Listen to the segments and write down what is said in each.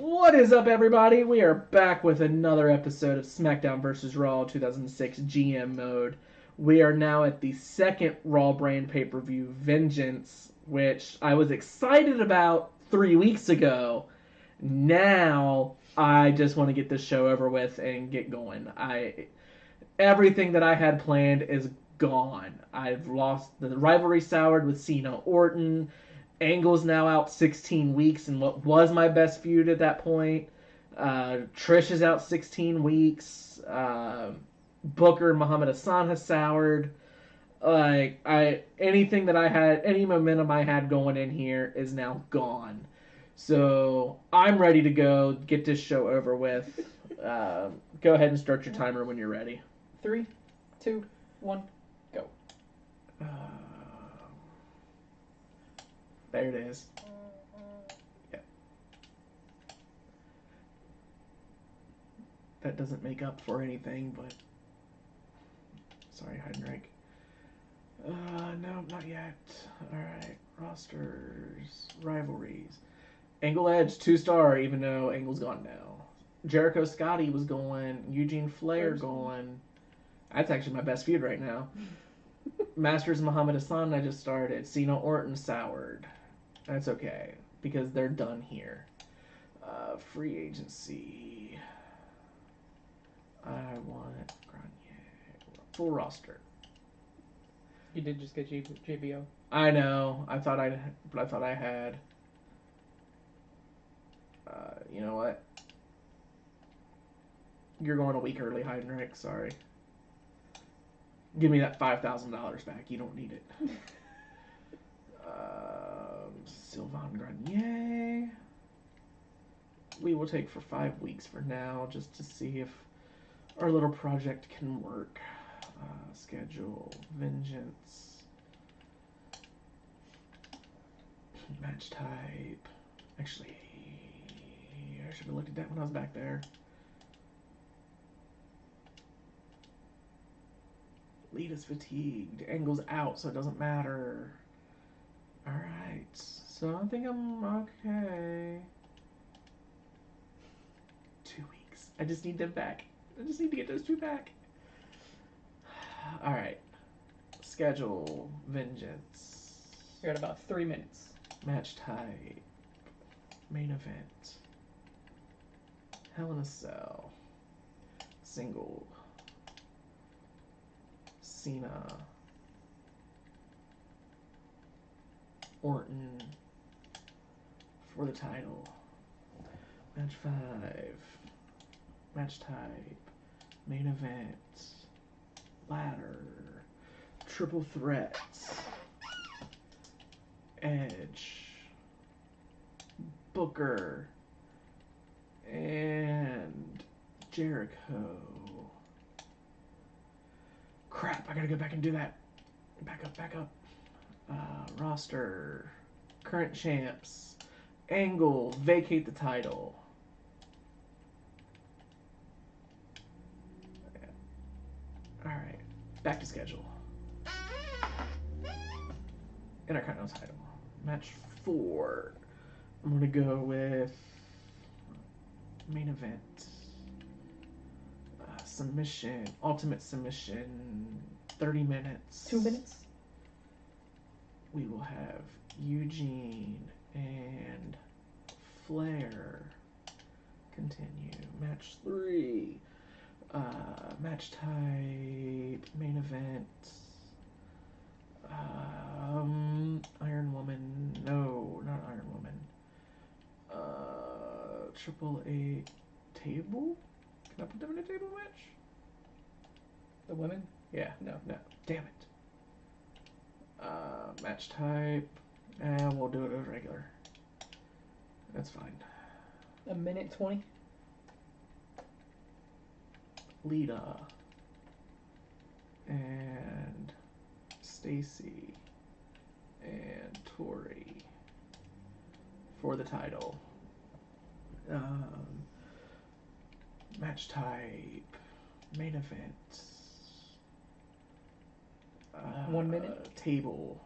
What is up, everybody? We are back with another episode of SmackDown vs. Raw 2006 GM mode. We are now at the second Raw brand pay-per-view, Vengeance, which I was excited about 3 weeks ago. Now, I just want to get this show over with and get going. Everything that I had planned is gone. I've lost the rivalry soured with Cena Orton. Angle's now out 16 weeks in what was my best feud at that point. Trish is out 16 weeks. Booker Muhammad Hassan has soured. Anything that I had, any momentum I had going in here is now gone. So I'm ready to go. Get this show over with. Go ahead and start your timer when you're ready. 3, 2, 1, go. There it is. Yep. That doesn't make up for anything, but... Sorry, Heinrich. No, not yet. Alright. Rosters. Rivalries. Angle Edge, 2-star, even though Angle's gone now. Jericho Scotty was going. Eugene Flair going. That's actually my best feud right now. Masters Muhammad Hassan, I just started. Cena Orton soured. That's okay, because they're done here. Free agency. I want Grenier. Full roster. You did just get JBO. I know. I thought I had. You know what? You're going a week early, Heinrich. Sorry. Give me that $5,000 back. You don't need it. Sylvain Grenier. We will take for 5 weeks for now, just to see if our little project can work. Schedule. Vengeance. Match type. Actually, I should have looked at that when I was back there. Lita's fatigued. Angle's out, so it doesn't matter. Alright. So I think I'm okay. 2 weeks. I just need them back. I just need to get those 2 back. Alright. Schedule. Vengeance. You're at about 3 minutes. Match type. Main event. Hell in a Cell. Single. Cena. Orton. For the title. Match 5. Match type. Main event. Ladder. Triple threat. Edge. Booker. And Jericho. Crap, I gotta go back and do that. Back up. Roster. Current champs. Angle. Vacate the title. Alright. Back to schedule. Intercontinental title. Match 4. I'm gonna go with main event. Submission. Ultimate submission. 30 minutes. 2 minutes? We will have Eugene and Flair continue. Match 3. Match type. Main event. Iron Woman. No, not Iron Woman. Triple A table? Can I put them in a table match? The women? Yeah. No. Damn it. Match type. We'll do it as regular. That's fine. 1:20? Lita. And Stacy. And Tori. For the title. Match type. Main event. 1 minute? Table.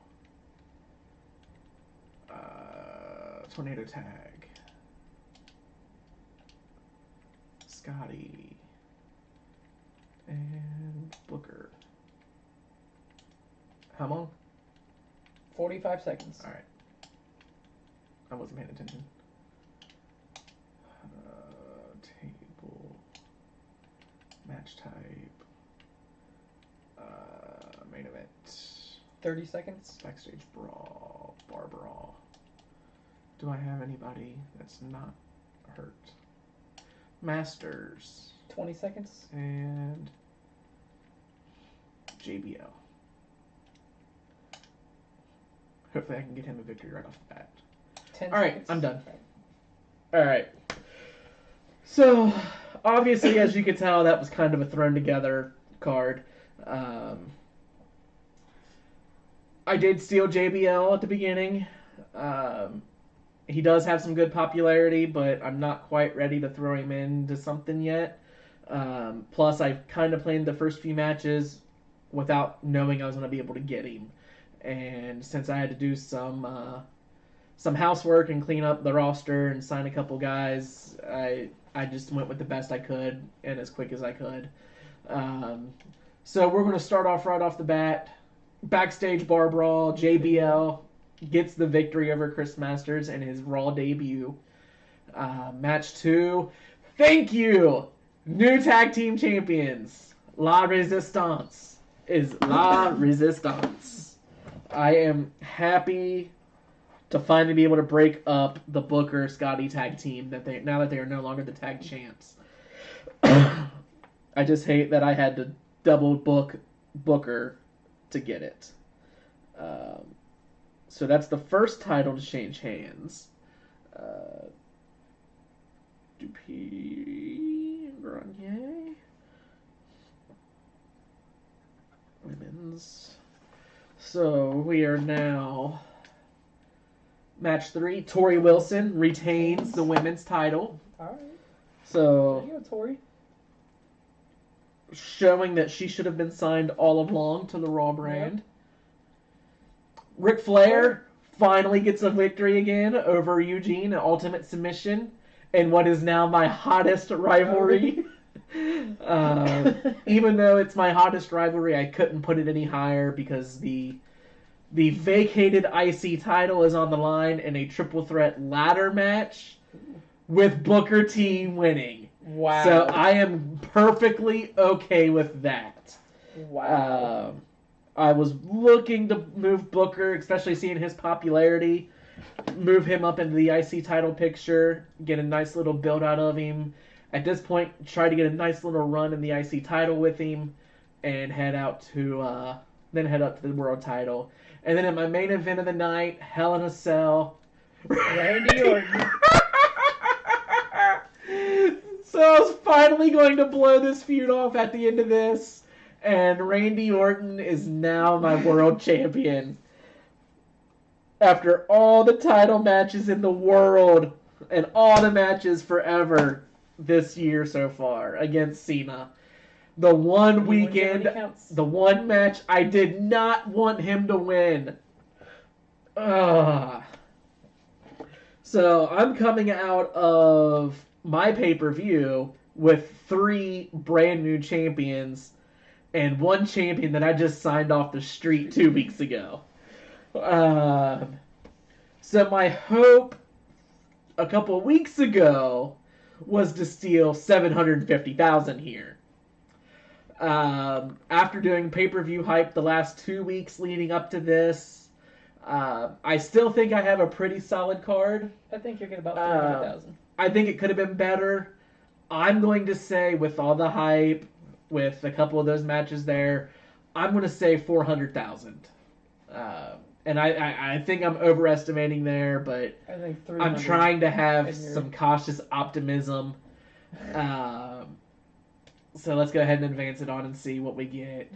Tornado tag. Scotty, and Booker. How long? 45 seconds. All right. I wasn't paying attention. Table. Match type. Main event. 30 seconds. Backstage brawl. Bar brawl. Do I have anybody that's not hurt? Masters. 20 seconds. And JBL. Hopefully I can get him a victory right off the bat. 10 All right, seconds. I'm done. All right. So, obviously, as you can tell, that was kind of a thrown together card. I did steal JBL at the beginning. He does have some good popularity, but I'm not quite ready to throw him into something yet. Plus, I kind of played the first few matches without knowing I was going to be able to get him. And since I had to do some housework and clean up the roster and sign a couple guys, I just went with the best I could and as quick as I could. So we're going to start off right off the bat. Backstage bar brawl. JBL gets the victory over Chris Masters in his Raw debut. Match 2. Thank you! New tag team champions. La Resistance is La Resistance. I am happy to finally be able to break up the Booker Scotty tag team now that they are no longer the tag champs. I just hate that I had to double book Booker to get it. So that's the first title to change hands. Dupuis, Grenier, women's. So we are now match 3. Tori Wilson retains the women's title. All right. So There you go, Tori. showing that she should have been signed all along to the Raw brand. Ric Flair finally gets a victory again over Eugene in Ultimate Submission in what is now my hottest rivalry. Even though it's my hottest rivalry, I couldn't put it any higher because the vacated IC title is on the line in a triple threat ladder match with Booker T winning. Wow. So I am perfectly okay with that. Wow. I was looking to move Booker, especially seeing his popularity, move him up into the IC title picture, get a nice little build out of him. At this point, try to get a nice little run in the IC title with him, and head up to the world title. And then in my main event of the night, Hell in a Cell, Randy Orton. So I was finally going to blow this feud off at the end of this, and Randy Orton is now my world champion. After all the title matches in the world and all the matches forever this year so far against Cena, the one weekend, the one match I did not want him to win. So I'm coming out of my pay-per-view with 3 brand new champions and 1 champion that I just signed off the street 2 weeks ago. So my hope a couple weeks ago was to steal $750,000 here. After doing pay-per-view hype the last 2 weeks leading up to this, I still think I have a pretty solid card. I think you're getting about 300,000. I think it could have been better. I'm going to say, with all the hype, with a couple of those matches there, I'm going to say 400,000. And I think I'm overestimating there, but I think I'm trying to have some cautious optimism. So let's go ahead and advance it on and see what we get.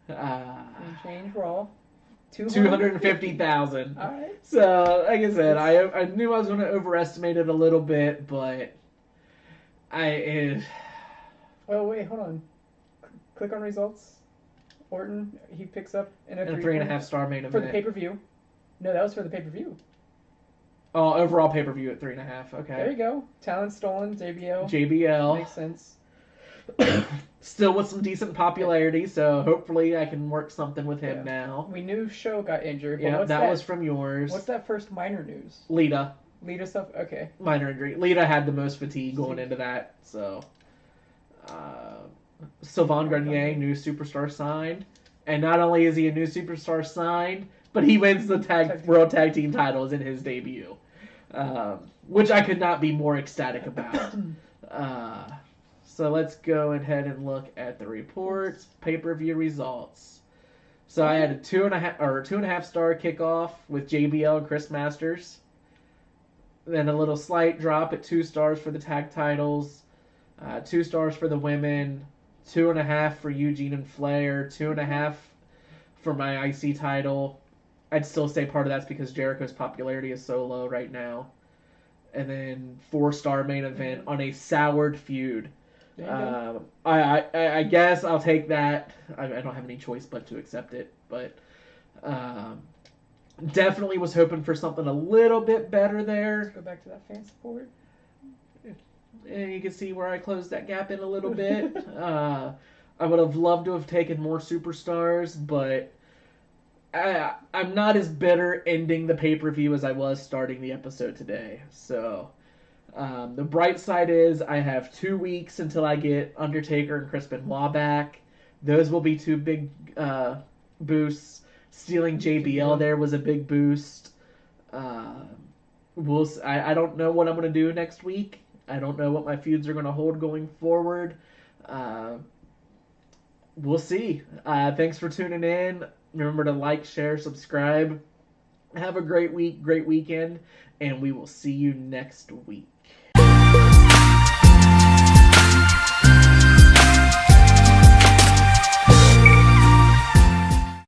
Change Raw. 250,000. All right. So, like I said, I knew I was going to overestimate it a little bit, but Oh, wait, hold on. Click on results. Orton, he picks up in a 3.5 star main event. For the pay-per-view. No, that was for the pay-per-view. Oh, overall pay per view at 3.5. There you Okay. go. Talent stolen, JBL. JBL. Makes sense. Still with some decent popularity, so hopefully I can work something with him Yeah. now. We knew Show got injured, but Yeah, what's that was from yours. What's that first minor news? Lita. Lita stuff? Okay. Minor injury. Lita had the most fatigue going into that, so. Sylvain Grenier, new superstar signed. And not only is he a new superstar signed, but he wins the World Tag Team titles in his debut. Which I could not be more ecstatic about. So let's go ahead and look at the reports, pay-per-view results. So I had a 2.5 star kickoff with JBL and Chris Masters. Then a little slight drop at 2 stars for the tag titles, 2 stars for the women, 2.5 for Eugene and Flair, 2.5 for my IC title. I'd still say part of that's because Jericho's popularity is so low right now. And then 4-star main event on a soured feud. I guess I'll take that. I don't have any choice but to accept it. But definitely was hoping for something a little bit better there. Let's go back to that fan support. And you can see where I closed that gap in a little bit. I would have loved to have taken more superstars, but I'm not as bitter ending the pay-per-view as I was starting the episode today. So the bright side is I have 2 weeks until I get Undertaker and Chris Benoit back. Those will be 2 big boosts. Stealing JBL there was a big boost. I don't know what I'm going to do next week. I don't know what my feuds are going to hold going forward. We'll see. Thanks for tuning in. Remember to like, share, subscribe. Have a great week, great weekend, and we will see you next week.